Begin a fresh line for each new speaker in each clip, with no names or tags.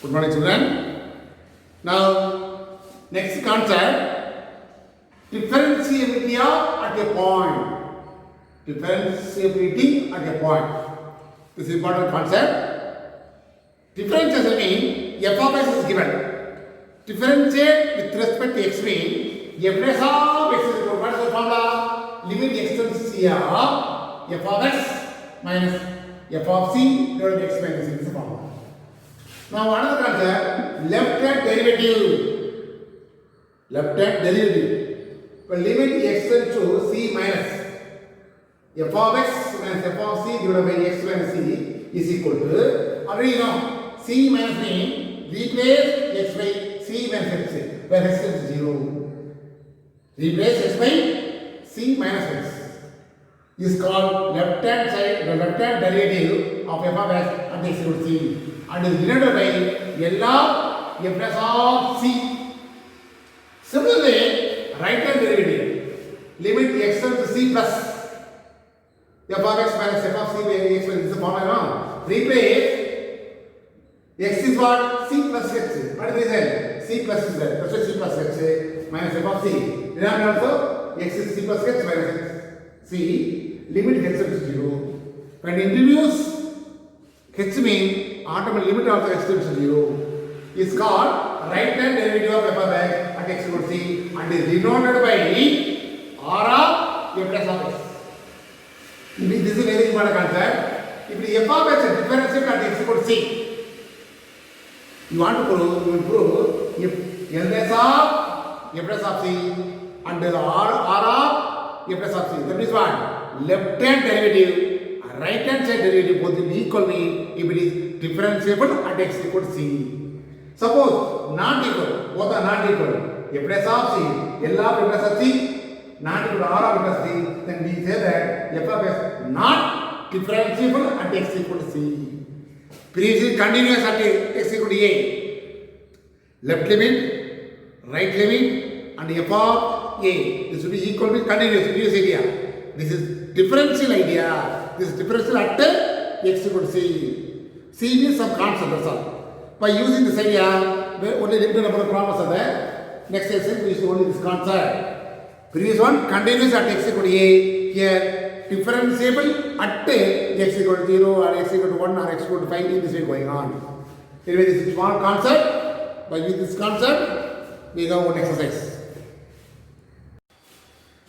Good morning, children. Now, next concept, differentiability at a point. Differentiability at a point. This is important concept. Differentiation means f of x is given. Differentiate with respect to x means f plus of x is equal to what is the formula? Limit x tends to c of f of x minus f of c divided by x minus c is the formula. Now another concept, left-hand derivative. Left-hand derivative. But limit x tends to c minus f of x minus f of c divided by x minus c is equal to, already you know, c minus means replace x by c minus x, where x tends to 0. Replace x by c minus x is called left-hand side, the left-hand derivative of f of x and x equal to c. And is denoted by L of f plus of c. Similarly, right-hand derivative, limit x tends to c plus f of x minus f of c by x minus, this is the formula. Replace x is what? C plus x. What is the result? C plus is there. That's why c plus x minus f of c. Denominator also x is c plus x minus x. C, limit x tends to 0. When introduce h means automatic limit of the x tends to 0 is called right hand derivative of f of x at x equal to c and is denoted by r of f plus of x. This is a very important concept. If the f of x is differentiable at x equal to c, you want to prove, you will prove if L plus of f plus of c and r of f plus of c. That is what? Left hand derivative, right hand side derivative both will be equal mean if it is differentiable at x equal to c. Suppose not equal, both are not equal, f plus of c, L of f plus of c, not equal to r of f plus c, then we say that f of x not differentiable at x equal to c. Previously continuous at x equal to a. Left limit, right limit, and f of a. This will be equal with continuous, previous idea. This is differential idea. This is differential at x equal to c. C means some constant, that's all. By using this idea, only limited number of problems are there. Next lesson, we use only this concept. Previous one, continuous at x equal to a. Here, differentiable at x equal to 0 or x equal to 1 or x equal to 5. In this way going on. Anyway, this is small concept. By using this concept, we have one exercise.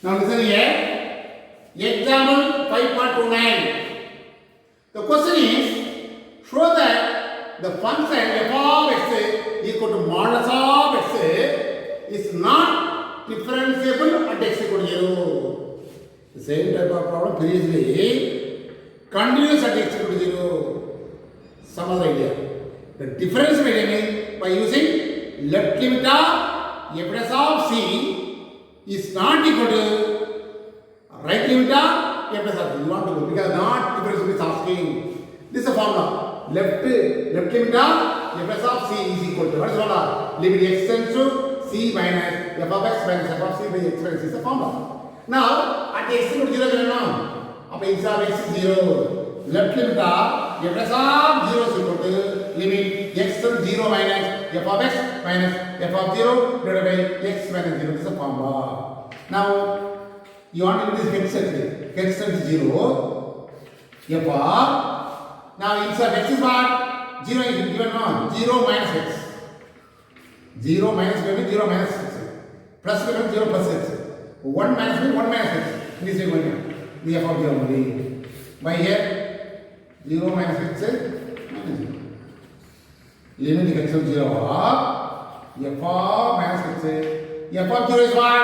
Now listen here. Example 5.29. The question is, show that the function f of x equal to modulus of x is not differentiable at x equal to 0. The same type of problem previously, continuous at x equal to 0. Some other idea. The difference means by using left limit of f plus of c is not equal to right limit of f plus of c. You want to go because not difference is asking. This is a formula. Left limit of f plus of c is equal to what is the formula? Limit x tends to c minus f of x minus f of c by x minus c is the formula. Now at x equal to 0 you know. Up x of x is 0. Left limit of f plus of 0 is equal to limit x tends to 0 minus f of x minus f of 0 divided by x minus 0. This is the formula. Now you want to use x tends to 0. F of now inside x is what? 0 is given now. 0 minus x. 0 minus given 0 minus x. Plus given 0 plus x. 1 minus given 1 minus x. This is going on. The f of 0 only. By here 0 minus x minus 0. Limit x of 0 of f of minus x. F of 0 is what?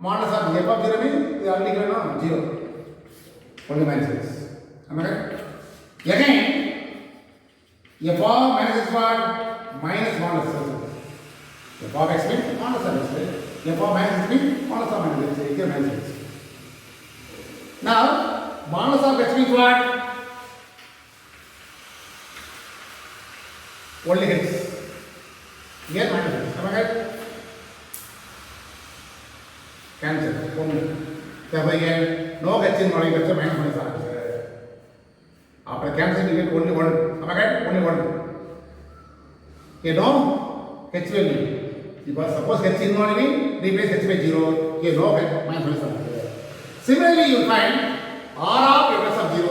Modulus of f of 0 means they are only given now 0. Only minus x. Am I right? Again, f of minus x what? Minus modulus. F of x means modulus of x. F of minus x means modulus of minus x. Here minus x. Now, modulus of x means what? Only x. Here minus x. Am I right? Cancel. Only. Therefore, here no x in modulus of minus x. After cancel, you get only one. Am I right? Only one. Here no h value. Because suppose h is not any, replace h by 0. Here no h minus 1 is not there. Similarly, you find r of f plus of 0.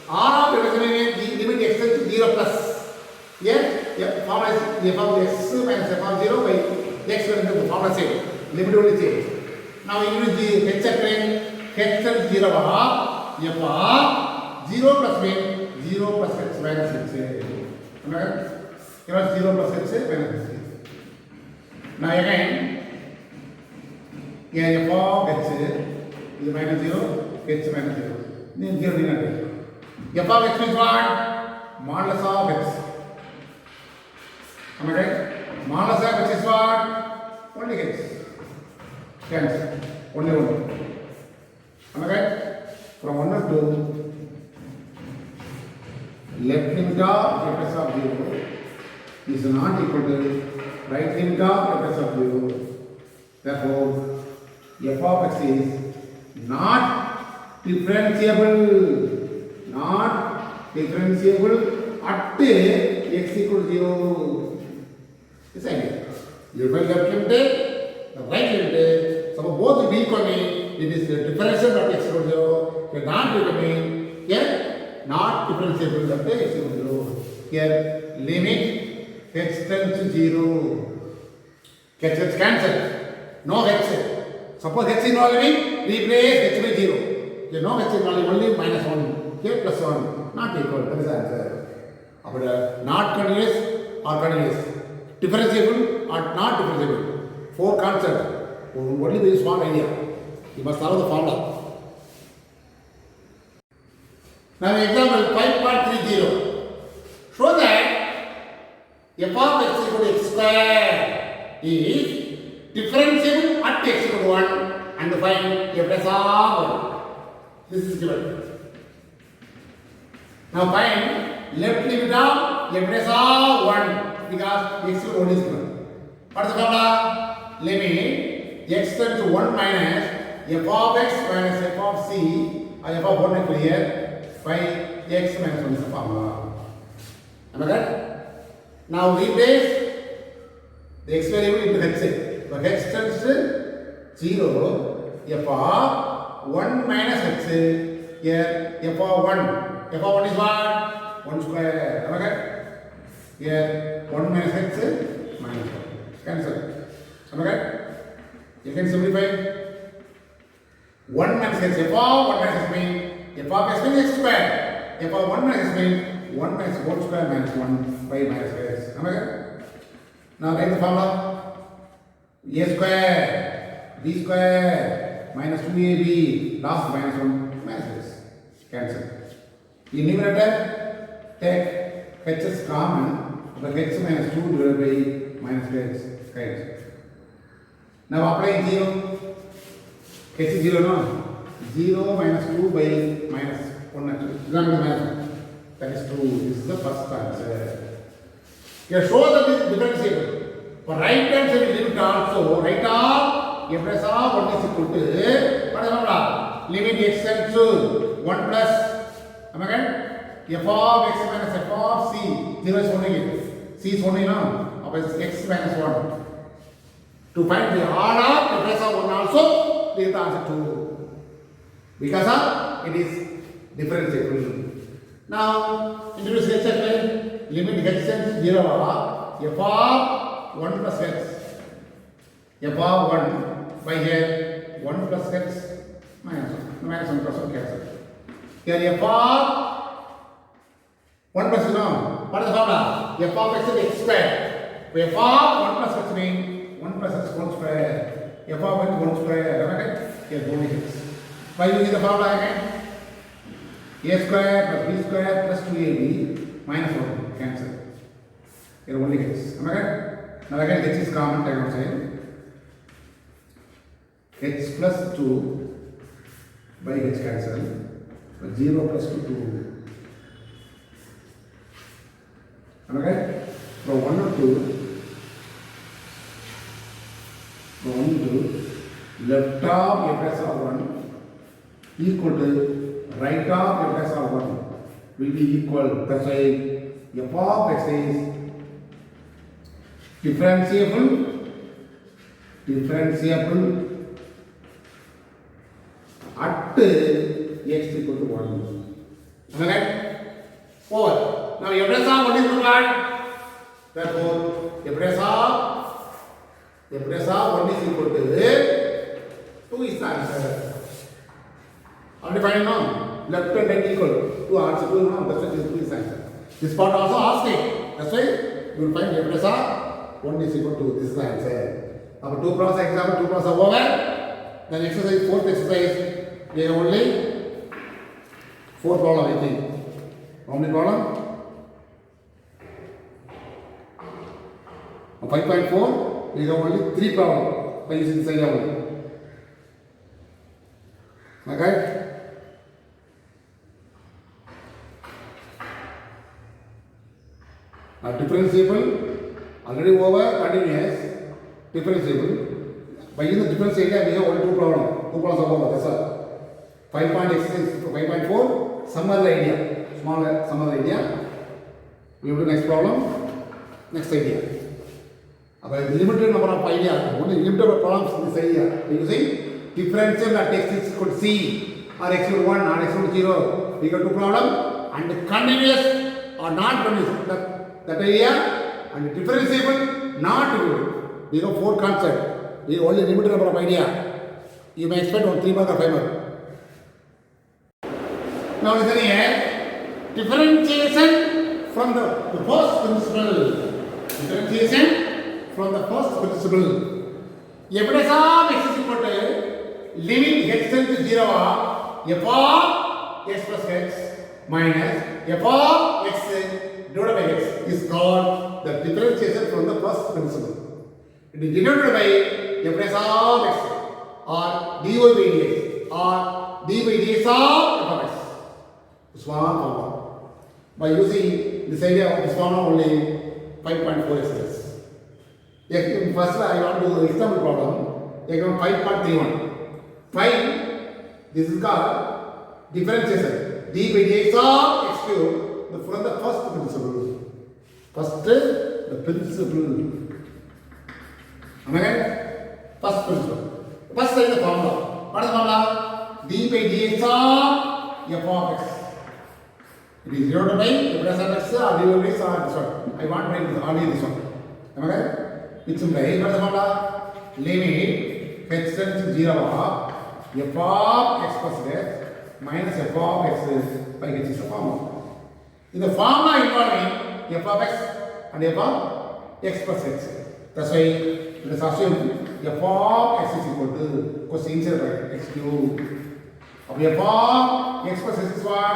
R of f plus of 0 means limit x tends to 0 plus. Here, formula is f of x minus f of 0 by x will enter the formula same. Limit only change. Now you use the h occurring h tends to 0 of f of 0 plus means 0 plus h minus h. Remember? Here 0 plus h minus h. Now again, here f of h is minus 0, h minus 0. Then 0 denoted. F of x means what? Modulus of x. Am I right? Modulus of x is what? Only x. Cancel. Only 1. Am I right? From 1 to 2, left limit of f plus of 0 is not equal to right limit of f plus of 0. Therefore, f of x is not differentiable. Not differentiable at x equal to 0. This idea. You find left limited, the right limited. So both will be equally. It is differentiable at x equal to 0. Here not determined. Here not differentiable at x equal to 0. Here limit h tends to 0. Gets cancelled. No h. Suppose h is not limit, replace h by 0. Here no h is only minus 1. Here plus 1, not equal, that is the answer. But not continuous or continuous, differentiable or not differentiable. 4 concepts. Only there is one idea. You must follow the formula. Now example 5.30. Show that f of x equal to x square is differentiable at x equal to 1 and find f plus of 1. This is given. Now find left limit of f plus of 1 because x equal to 1 is given. What is the formula? Limit x tends to 1 minus f of x minus f of c or f of 1 equal here by x minus 1 is the formula. Am I right? Now replace the x variable into h. So h tends to 0, f of 1 minus h, here f of 1. F of 1 is what? 1 square. Am I right? Here 1 minus h minus 1. Cancel. Am I right? You can simplify. 1 minus h. F of 1 minus h means f of x means x square. F of 1 minus h means 1 minus 1 square minus 1 by minus x. Am I right? Now write the formula. A square, b square, minus 2ab, last minus 1, minus x. Cancel. In numerator, take h is common, but h minus 2 divided by minus x. Cancel. Now apply 0. H is 0, no? 0 minus 2 by minus 1 actually. Remember the minus 1. That is 2. This is the first answer. Here show that this is differentiable. For right hand side limit also, right of f plus of 1 is equal to, what is the formula? Limit x tends to 1 plus, am I right? F of x minus f of c, 0 is only here. C is only now, of x minus 1. To find the R of f plus of 1 also, we have the answer 2. Because of it is differentiable. Now, introduce h again, limit h tends to 0 of f of 1 plus x, f of 1 by here 1 plus x minus 1, minus 1 plus 1 cancel. Here f of 1 plus no, what is the formula? F of x is x square. F of 1 plus x means 1 plus x 1 square. F of x 1 square, right? Here only x. By using the formula again, a square plus b square plus 2ab minus 1 cancel. Here only x. Am I right? Now again h is common, take outside. H plus 2 by h cancel. So 0 plus 2, 2. Am I right? From 1 or 2, from 1 to left of f plus of 1 equal to right of f plus of 1 will be equal. That's why f of x is differentiable at x equal to 1. Am I right? Over. Now f dash of what is required? Therefore f dash of 1 is equal to 2 is the answer. Already find now? Left and right equal. 2 answer 2 now. That's why 2 is the answer. This part also asking. That's why you will find f dash of 1 is equal to. This is the answer. Now 2 plus example 2 plus over. Then exercise, fourth exercise. We have only 4 problem, I think. How many problem? 5.4. We have only 3 problem by using this idea only. Okay? Now differentiable already over, continuous. Differentiable. By using the difference idea, we have only 2 problem. 2 problems are over. That's all. 5.4, some other idea, smaller, some other idea. We will do next problem, next idea. About limited number of ideas, only limited problems in this idea. Using differential at x is equal to c, or x equal to 1, or x equal to 0. We got 2 problems, and continuous or not continuous, that idea, and differentiable, not good. We got 4 concepts. We only limited number of idea. You may expect on 3 mark or 5 mark. Now listen here, differentiation from the first principle. Differentiation from the first principle. F dash of x is equal to limit x tends to 0 f of x plus x minus f of x divided by x is called the differentiation from the first principle. It is denoted by f dash of x or dy by dx or d by dx of f of x. Small formula. By using this idea of this formula only 5.4 exercise. First I want to do example problem. Example 5.31. Find this is called differentiation. D by dx of x cube from the first principle. First the principle. Am I right? First principle. First is the formula. What is the formula? D by dx of f of x. It is 0 to by f dash of x or d by dx or this one. I want to write this only this one. Am I right? It's implies what is the formula? Limit h tends to 0 of f of x plus x minus f of x by h is the formula. In the formula involving f of x and f of x plus x. That's why let us assume f of x is equal to question inside by x cube. Of f of x plus x is what?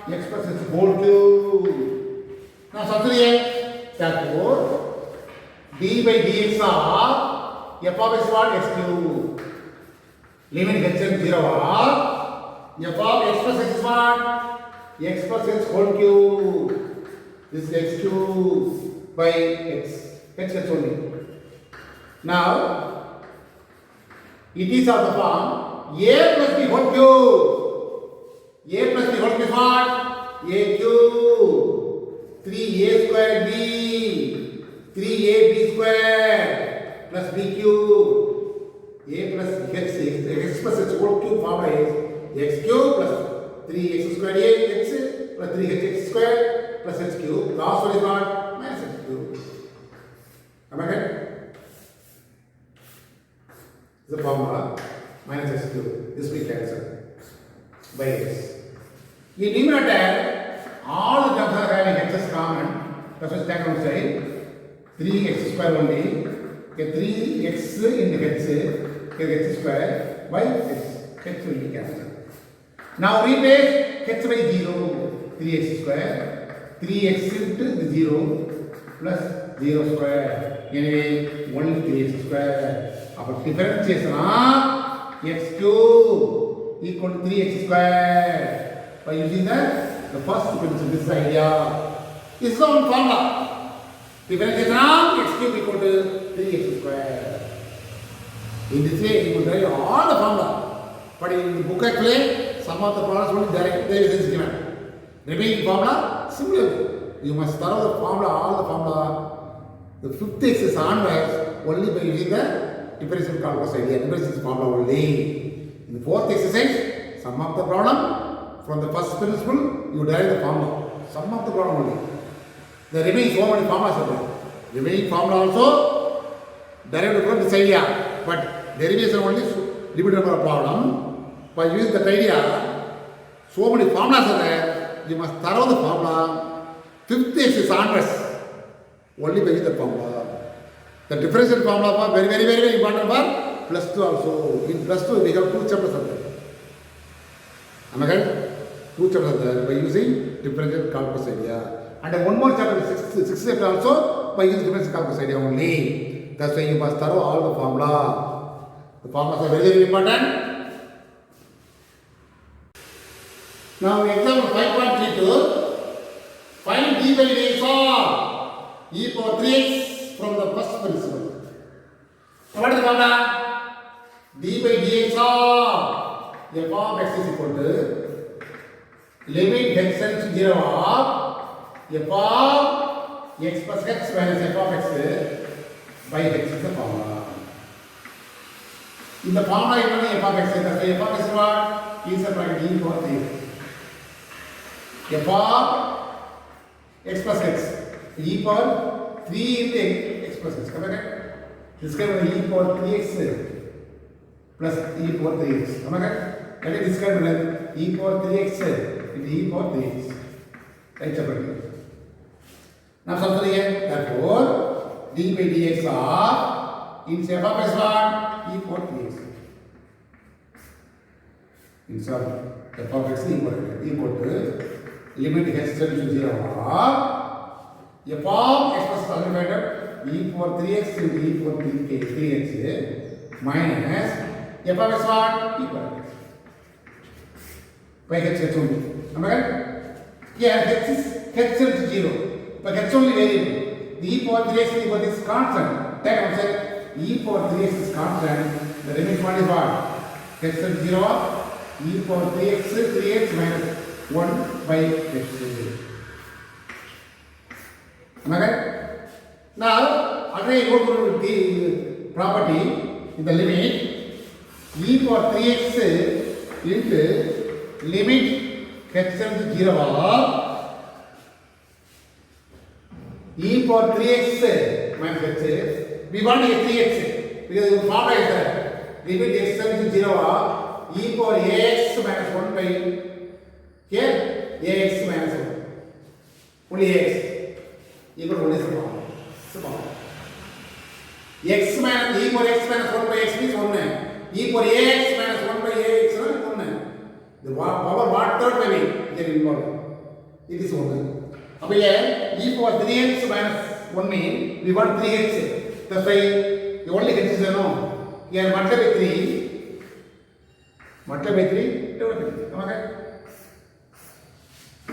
X plus x whole cube. Now substitute here. Therefore, d by dx of f of x what? X cube. Limit h tends to 0 of f of x plus x is what? X plus x whole cube. This is x cube by x. H only. Now, it is of the form a plus b whole cube. A plus b whole cube is what? A cube. 3a square b. 3ab square plus b cube. A plus x plus h whole cube formula is x cube plus 3x square x plus 3hx square plus h cube. Last one is what? Minus h cube. Am I right? The formula minus x cube. This we cancel by x. In numerator, all the terms are having x is common. That's why stack on side. 3x square only. Okay, 3x into h. Okay, x square by x. H will be cancelled. Now replace h by 0. 3x square. 3x into the 0 plus 0 square. Anyway, only 3x square. Our differentiation x cube equal to 3x square by using the first principle. This idea is the one formula. Differentiation x cube equal to 3x square. In this way, you will write all the formula. But in the book actually, some of the problems will be direct there is given. Remaining formula, similar. You must follow the formula, all the formula The fifth x is onwards only by using the differential calculus idea, differential formula only. In the fourth exercise, sum of the problem from the first principle, you derive the formula. Sum of the problem only. The remaining so many formulas are there. Remaining formula also derived from this idea, but derivation only limited for a problem. By using that idea, so many formulas are there. You must thorough the formula. Fifth exercise onwards only by using the formula. The differential formula for very, very, very, very important for plus 2 also. In plus 2 we have 2 chapters are there. Am I right? 2 chapters are there by using differential calculus idea. And one more chapter, 6th chapter also by using differential calculus idea only. That's why you must thorough all the formula. The formulas are very, very important. Now example 5.32. Find d by dx of e power 3x from the first principle. What is the formula? D by dx of f of x is equal to limit x tends to 0 of f of x plus x minus f of x by x is the formula. In the formula, you know f of x is f of x is what? Is a bracket e power 3. F of x plus x e power 3 into x plus x. Correct? This can be e power 3x plus e power 3x. Correct? That is this can be e power 3x into e power 3x. Right? Now something here. Therefore, d by dx of in f of x what? E power 3x. In f of x equal to limit h tends to 0 of f of x plus calculated e power 3x into e power 3x minus f of x what? E power x. By h only. Am I right? Here h tends to 0. But h only variable. The e power 3x is equal to this constant. That I said e power 3x is constant. The remaining one is what? H tends to 0 e power 3x minus 1 by x. Am I right? Now, again go to the property in the limit e power 3x into limit h tends to 0 of e power 3x minus h. We want to get 3x because the formula is that limit x tends to 0 of e power ax minus 1 by here ax minus 1. Only ax equal to only support. X minus e power x minus 1 by x means 1. E power ax minus 1 by ax is 1. The power what third by me here involved. It is 1. Now here e power 3x minus 1 means we want 3x. That's why you only get this no. Here multiply by 3. Multiply by 3 divided by 3. Okay.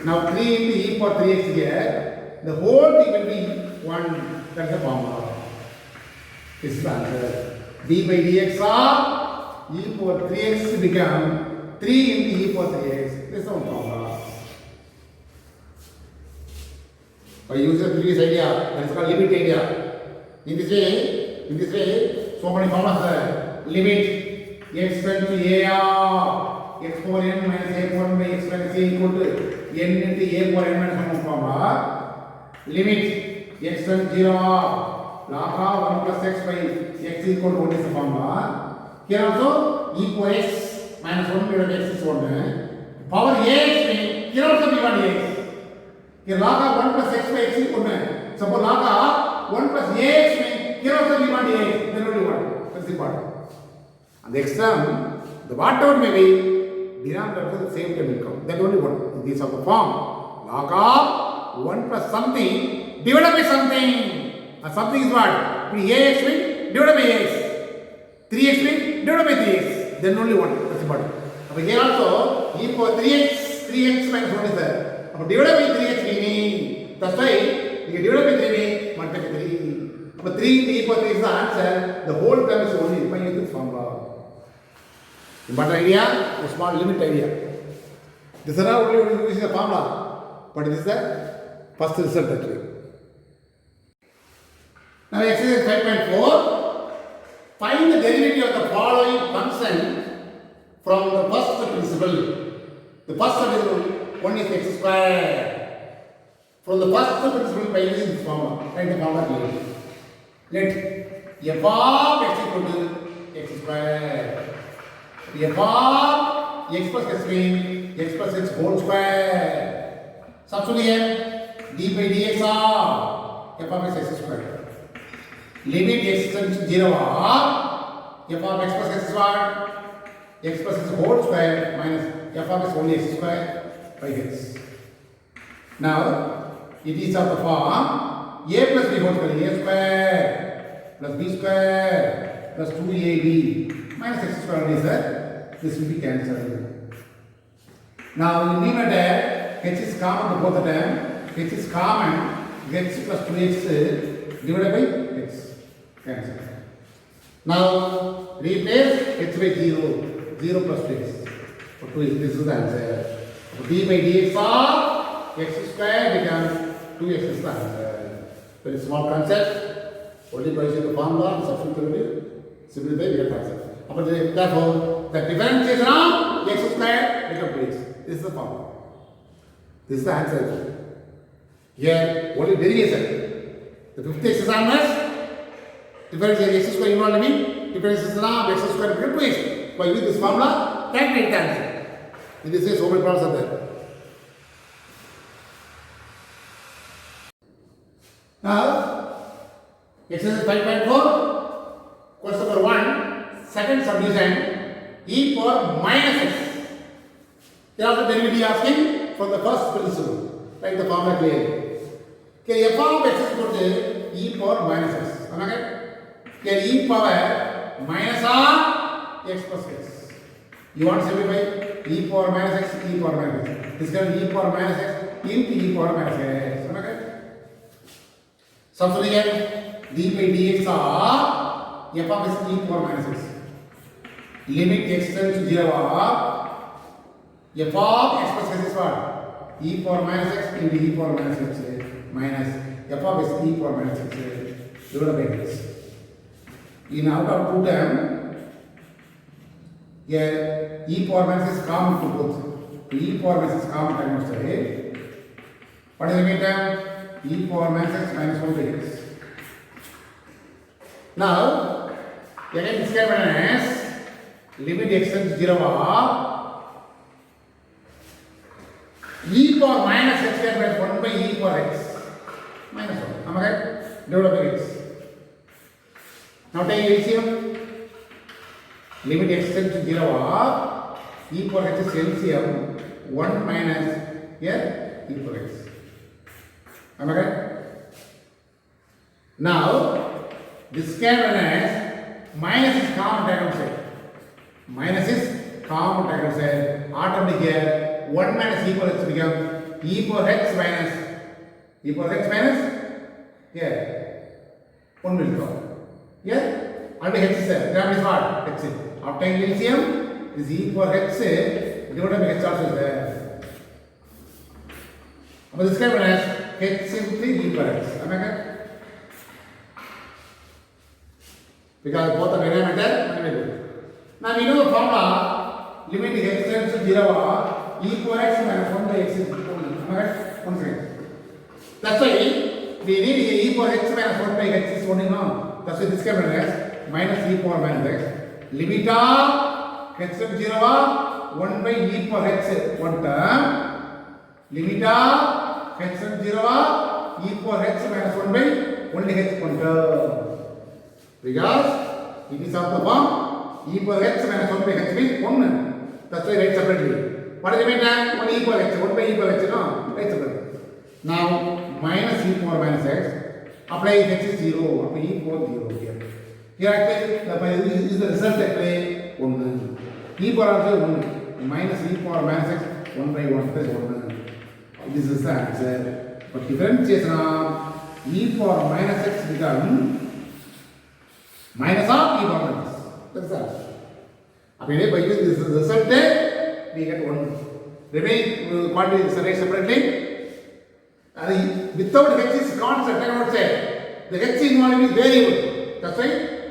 Now 3 into e power 3x here. The whole thing will be 1. That's the formula. This is the answer. D by dx of e power 3x become 3 into e power 3x. This is the formula. By using the previous idea, that is called limit idea. In this way, so many formulas are limit x tends to a of x power n minus a power n by x minus a equal to n into a power n minus 1 formula. Limit x tends to 0 of log of 1 plus x by x equal to 1 is the formula. Here also e power x minus 1 divided by x is 1. Power ax means here also we want ax. Here log of 1 plus x by x is 1. Suppose log of 1 plus ax means here also we want ax. Then only 1. That's important. And the exam, the whatever may be, denominator at the same time will come. That only 1. These are the form. Log of 1 plus something divided by something. And something is what? Ax means divided by x. 3x means divided by 3x. Then only 1. That's important. But here also e power 3x minus 1 is there. Divided by 3x meaning. That's why you divide by 3 means multiply by 3. But 3 into e power 3 is the answer. The whole term is only by using this formula. Important idea, a small limit idea. This is not only using the formula, but it is the first result actually. Now exercise 5.4. Find the derivative of the following function from the first principle. The first principle, 1 is x square. From the first principle by using this formula, write the formula here. Let f of x equal to x square. F of x plus x means x plus x whole square. Substitute here, d by dx of f of x square. Limit x tends to 0 of f of x plus x square, x plus x whole square minus f of x only x square by x. Now, it is of the form a plus b whole square, a square plus b square plus 2ab minus x square is that this will be cancelled. Now, in numerator, h is common to both of them, h is common, x plus 2x divided by x. Cancel. Now replace h by 0, 0 plus 2x. For 2 is, this is the answer. So d by dx of x square becomes 2x is the answer. Very small concept. Only by using the formula, substitute, simplify, we get answer. Therefore, the differentiation of x square becomes 2x. This is the formula. This is the answer. Here, only derivation. The fifth exercise. Difference in x square involved mean difference is now x square equal to x. By using this formula, calculate the answer. In this way, so many problems are there. Now, exercise 5.4, question number 1, second subdivision, e power minus x. Here also derivative asking from the first principle. Write the formula clearly. Okay, f of x is equal to e power minus x. Am I right? Here e power minus of x plus x. You want to simplify e power minus x, e power minus x. This can be e power minus x into e power minus x. Am I correct? Substitute again d by dx of f of x e power minus x. Limit x tends to 0 of f of x plus x is what? E power minus x into e power minus x minus f of x e power minus x divided by x. In out of two terms, here e power minus is common to both. E power minus is common term outside. What is the main term? E power minus x minus 1 by x. Now, again this can be as limit x tends to 0 of e power minus x can be 1 by e power x minus 1. Am I right? Divided by x. Now take LCM. Limit x tends to 0 of e power x is LCM 1 minus here e power x. Am I right? Now this can run as minus is common diagonal side. Minus is common diagonal side. Automatically here 1 minus e power x becomes e power x minus here 1 will come. Here, under h is there. Grammar is what? H. After LCM, is e power x divided by h also is there. But this can be as h simply e power x. Am I correct? Because both are denominator. Now we know the formula limit x tends to 0 of e power x minus 1 by x is only. Am I correct? One second. That's why we need e power x minus 1 by x is only now. That's why this can be as minus e power minus x. Limit of x tends to 0 of 1 by e power x one term. Limit of x tends to 0 of e power x minus 1 by only h one term. Because it is of the form e power x minus 1 by h means 1. That's why write separately. What is the main term? 1 e power x, 1 by e power x, no? Write separately. Now minus e power minus x. Apply h is 0, apply e power 0 here. Here actually is the result apply 1. E power also 1. Minus e power minus x 1 by 1 plus 1. This is the answer. But differentiation of e power minus x becomes minus of e power minus. That's the answer. By using this result, we get 1. Remaining quantity is write separately. Without h is constant, I would say The h involved is variable. That's why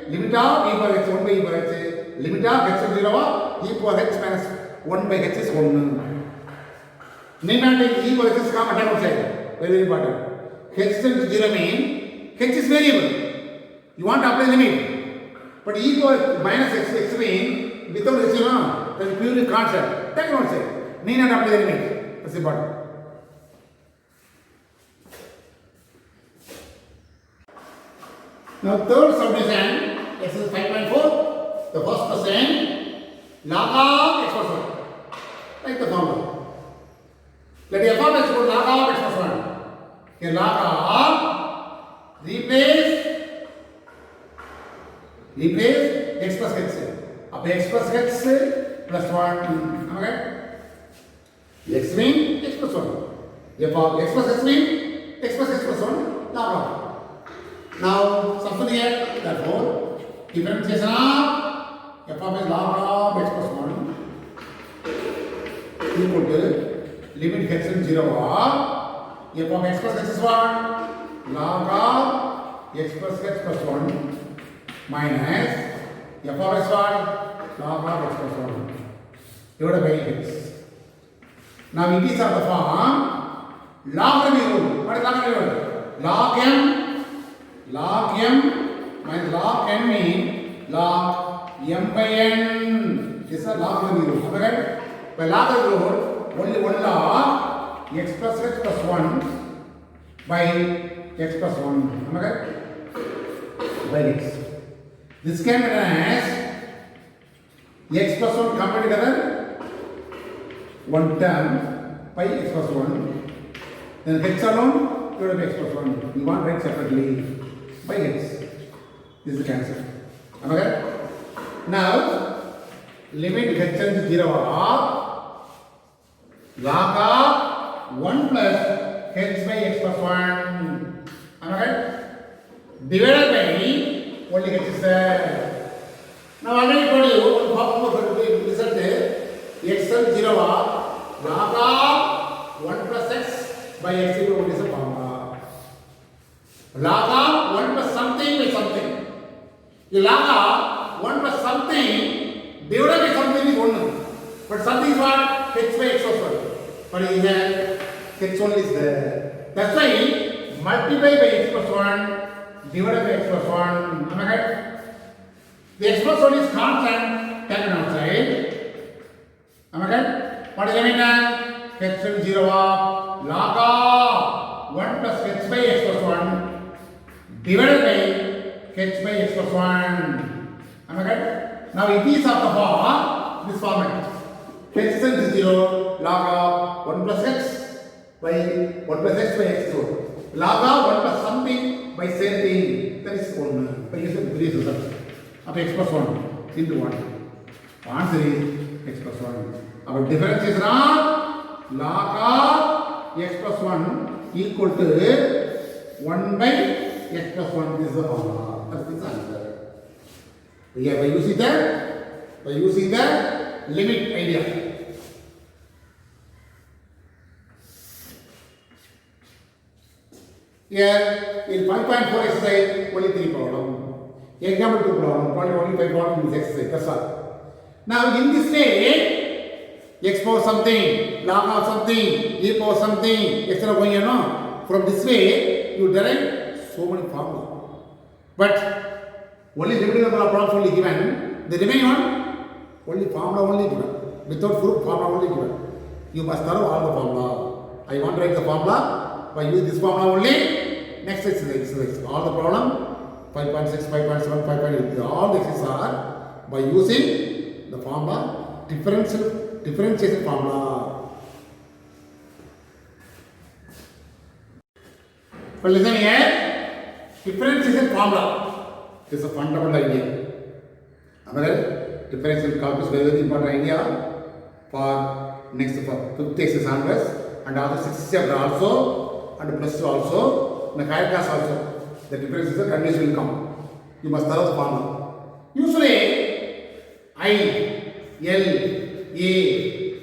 limit of e power h 1 by e power h, limit of h of 0 of e power h minus 1 by h is 1. Need not take e power h is common outside. Very important. H tends to 0 mean h is variable. You want to apply limit. But e power minus x mean without h, that is purely constant. Take it outside. Need not apply the limit. That's important. Now third subdivision, exercise 5.4. The first question, log of x plus 1. Like the formula. Let f of x equal log of x plus 1. Here log of replace x plus h. Up x plus h plus 1. Okay? X mean x plus 1. F of x plus h mean x plus h plus 1. Log of. Now substitute here. Therefore, differentiation of f of x log of x plus 1 equal to limit h in 0 of f of x plus h is 1 log of x plus h plus 1 minus f of x 1 log of x plus 1 divided by x. Now it is of the form logarithm rule. What is logarithm rule? Log m minus log n mean log m by n. This is a logarithm rule. Okay? By logarithm rule, only one log x plus h plus 1 by x plus 1. Okay? By x. This can be written as x plus 1 combined together, one term by x plus 1. Then h alone divided by x plus 1. We want to write separately by x. This is the cancel. Okay? Now, limit h tends to 0 of log of 1 plus h by x plus 1. Okay? Divided by only h is there. Now, already told you one formula for the result x tends 0 of log of 1 plus x by x equal to the formula. Log of 1 plus something by something. The log of 1 plus something divided by something is 1. But something is what? H by x plus 1. But here h only is there. That's why multiply by x plus 1 divided by x plus 1. Am I right? The x plus 1 is constant taken outside. Am I right? What is the limit? H is 0 of log of 1 plus h by x plus 1 divided by h by x plus 1. Am I right? Now it is of the form, this format. H is 0 log of 1 plus x by 1 plus x by x. So log of 1 plus something by same thing. That is 1. By using three results of x plus 1 into 1. Answer is x plus 1. Our differentiation of log of x plus 1 equal to 1 by x plus 1. This is the formula. That's the answer. Yeah, by using the limit idea. Here in 5.4 exercise, only 3 problems. Example 2 problem, only 5 problems in this exercise. That's all. Now in this way, x power something, log of something, e power something, etc. going on. From this way, you derive so many formulas. But only limited number of problems only given. The remaining one, only formula only given. Without proof, formula only given. You must know all the formula. I want to write the formula. By using this formula only, next exercise. All the problem, 5.6, 5.7, 5.8, all the exercises are by using the formula, differentiation formula. But listen here, differentiation formula is a fundamental idea. Differentiation calculus is very important idea for next for 5th exercise onwards, and other 6th chapter also, and plus 2 also, and the higher class also. The difference is a condition will come. You must know the formula. Usually, I, L, A,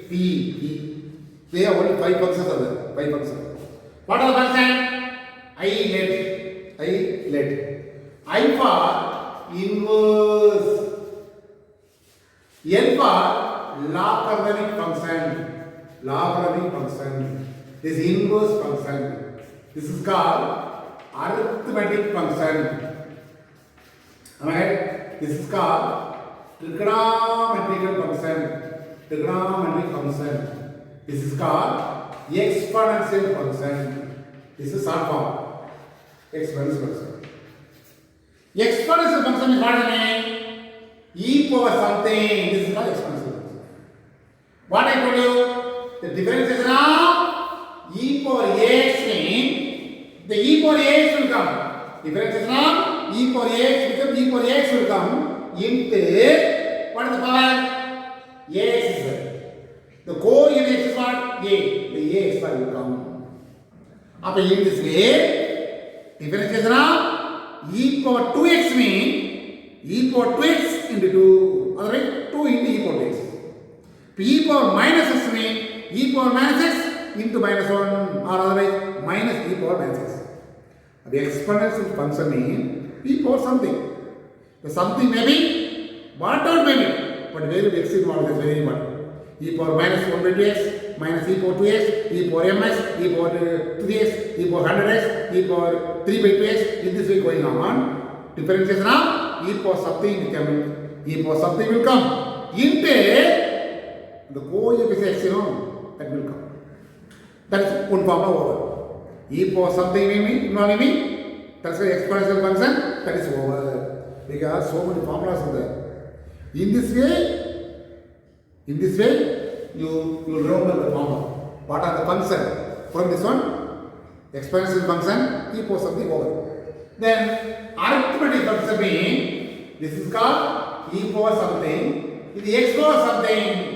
P, E. They have only 5 functions are there. 5 functions. What are the functions? I let I let. I for inverse. L for logarithmic function. Logarithmic function. This inverse function. This is called arithmetic function. Alright? This is called trigonometrical function. Trigonometric function. This is called exponential function. This is short form. Exponential function. Exponential function is what I mean? E power something. This is called exponential function. What I told you? The differentiation of e power x means the e power x will come. Differentiation of e power x because e power x will come into what is the power? X is there. The co-unit is what? A. The A is will come. Up in this way, differentiation of e power 2x means e power 2x into 2. Otherwise, 2 into e power 2x. E power minus x means e power minus x into minus 1 or otherwise minus e power minus x. The exponential function means e power something. The something may be whatever may be, but value of x involved is very important. E power minus 1 by 2x minus e power 2x, e power mx, e power 3x, e power 100x, e power 3 by 2x. In this way going on. Differentiation of e power something becoming e power something will come into the coefficient x, that will come. That is one formula over. E power something involving me, that's the exponential function, that is over. Because so many formulas are there. In this way, you will remember the formula. What are the function? From this one, exponential function, e power something over. Then arithmetic function means this is called e power something. It is x power something.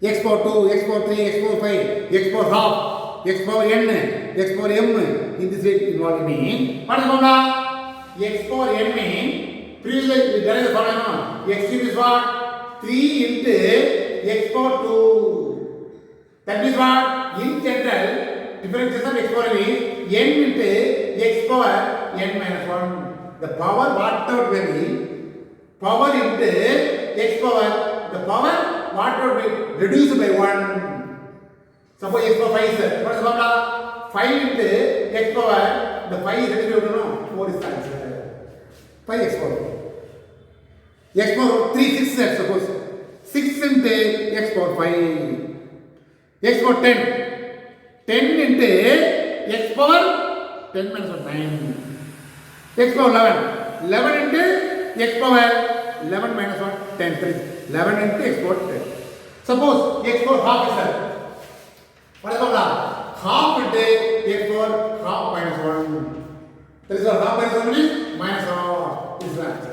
X power 2, x power 3, x power 5, x power half, x power n, x power m. In this way involved mean. What is the formula? X power n means previously we derived the formula. X cube is what? 3 into x power 2. That means what? In general, differentiation of x power n is n into x power n minus 1. The power whatever may be, power into x power, the power whatever may be reduced by 1. Suppose x power 5 is there. What is the formula? 5 into x power, the 5 is reduced to 4 is the answer. 5 x power 4. X power 3, 6 is there, suppose. 6 into x power 5. X power 10. 10 into x power 10 minus 1, 9. X power 11. 11 into x power 11 minus 1, 10. 11 into x power 10. Suppose x power half is there. What is the formula? Half into x power half minus 1. That is what half minus 1 is minus half. This is the answer.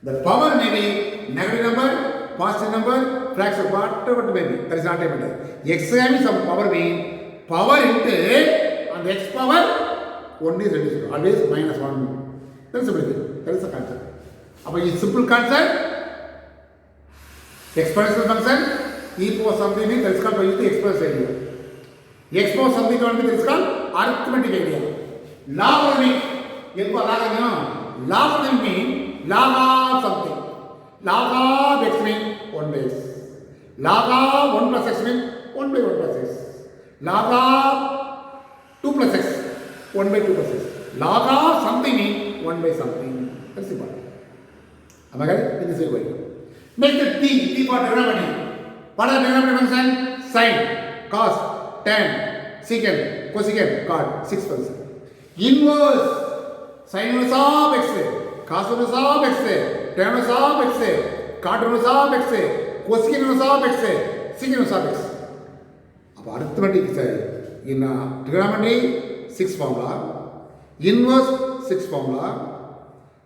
The power may be negative number, positive number, fraction, whatever it may be. That is not a matter. X having some power means power into on the x power 1 is reduced. Always minus 1. That is everything. That is the concept. About this simple concept, exponential function, e power something means that is called by the exponential idea. X power something that is called arithmetic idea. Logarithmic, logarithmic means log of something. Log of x means 1 by x. Log of 1 plus x means 1 by 1 plus x. Log of 2 plus x, 1 by 2 plus x. Log of something means 1 by something. That's important. Am I right? In this way. Make the t for trigonometry. What are the trigonometry function? Sin, cos, tan, secant, cosecant, cot, 6%. Inverse, sin inverse of x, cos inverse of x, tan inverse of x, cot inverse of x, cosecant inverse of x, secant inverse of x. Now, arithmetic is in trigonometry 6 formula, inverse 6 formula,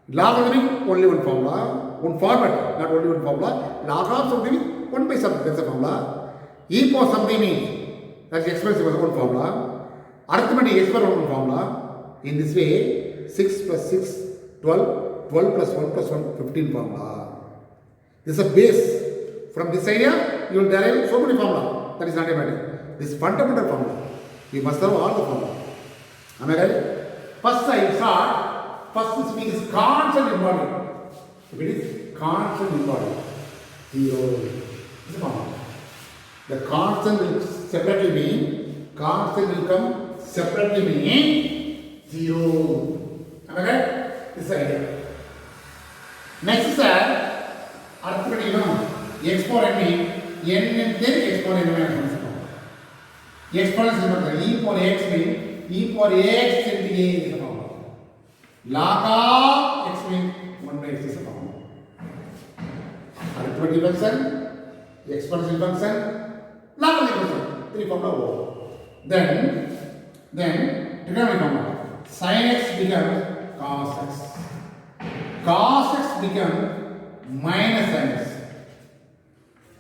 logarithmic only 1 formula, 1 format, not only 1 formula. Log of something 1 by something, that's a formula. E power something means that's expressive as 1 formula. Arithmetic x power 1 formula. In this way, 6 plus 6, 12, 12 plus 1 plus 1, 15 formula. This is a base. From this idea, you will derive so many formula. That is not a matter. This is fundamental formula. You must have all the formula. Am I right? First I start. First means constant embodiment. If it is constant embodiment, 0 is a formula. The constant will separately mean, constant will come separately mean 0. Am I right? This is the idea. Next sir, arithmetic exponent means n and then exponent exponent is e for x means e for x into a is the formula. Log of x means 1 by x is the formula. Arithmetic function, exponential function, logarithmic function, 3 formula. Then trigonometric formula. Sin x becomes cos x. Cos x becomes minus sin x.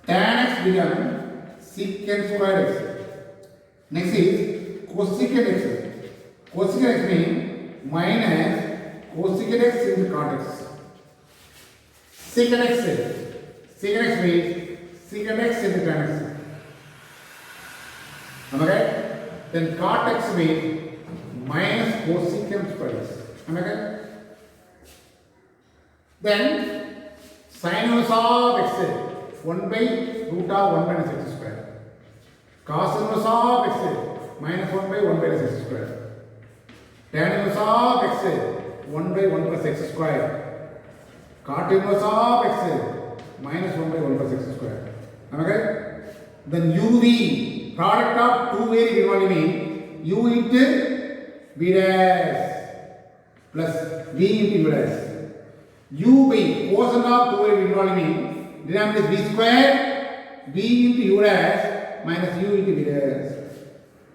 Tan x becomes secant square x. Next is cosecant x. Cosecant x means minus cosecant x into cot x. Secant x means secant x into tan x. Am I right? Then cot x means minus cosecant square x. Am I right? Then sin inverse of x 1 by root of 1 minus x square. Cos inverse of x minus 1 by 1 minus x square. Tan inverse of x 1 by 1 plus x square. Cot inverse of x minus 1 by 1 plus x square. Am I right? Then uv, product of two variable mean u into v dash plus v into v dash. U by quotient of two variable mean denominator is b square, b into u dash minus u into v dash.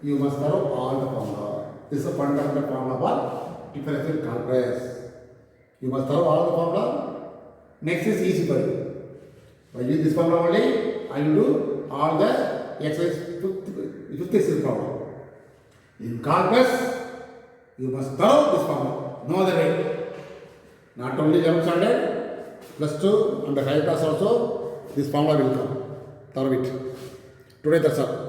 You must follow all the formula. This is a fundamental formula for differential calculus. You must follow all the formula. Next is easy for you. By using this formula only, I will do all the exercise 5th exercise problem. In calculus, you must follow this formula. No other way. Not only 11th standard, plus 2 and the higher class also, this formula will come. Thorough it. Today that's all.